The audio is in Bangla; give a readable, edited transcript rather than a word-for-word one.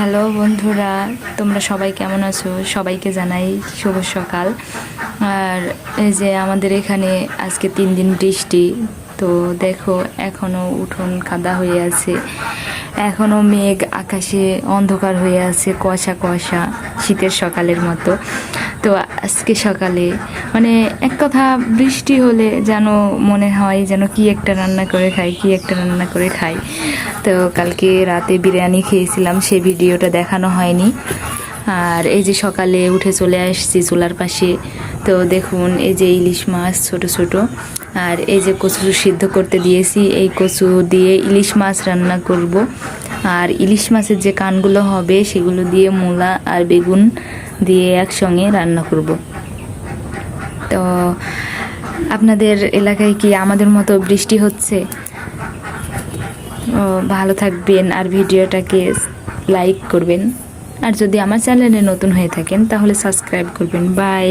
হ্যালো বন্ধুরা, তোমরা সবাই কেমন আছো? সবাইকে জানাই শুভ সকাল। আর এই যে আমাদের এখানে আজকে 3 দিন বৃষ্টি, তো দেখো এখনও উঠোন কাদা হয়ে আছে, এখনও মেঘ আকাশে অন্ধকার হয়ে আছে, কুয়াশা কুয়াশা শীতের সকালের মতো। তো আজকে সকালে মানে এক কথা, বৃষ্টি হলে যেন মনে হয় যেন কি একটা রান্না করে খাই। তো কালকে রাতে বিরিয়ানি খেয়েছিলাম, সেই ভিডিওটা দেখানো হয়নি। আর এই যে সকালে উঠে চলে আসছি চুলার পাশে, তো দেখুন এই যে ইলিশ মাছ ছোট ছোট, আর এই যে কচু সিদ্ধ করতে দিয়েছি, এই কচু দিয়ে ইলিশ মাছ রান্না করব। আর ইলিশ মাছের যে কানগুলো হবে সেগুলো দিয়ে মূলা আর বেগুন দিয়ে একসঙ্গে রান্না করব। তো আপনাদের এলাকায় কি আমাদের মতো বৃষ্টি হচ্ছে? ভালো থাকবেন আর ভিডিওটাকে লাইক করবেন, আর যদি আমার চ্যানেলে নতুন হয়ে থাকেন তাহলে সাবস্ক্রাইব করবেন। বাই।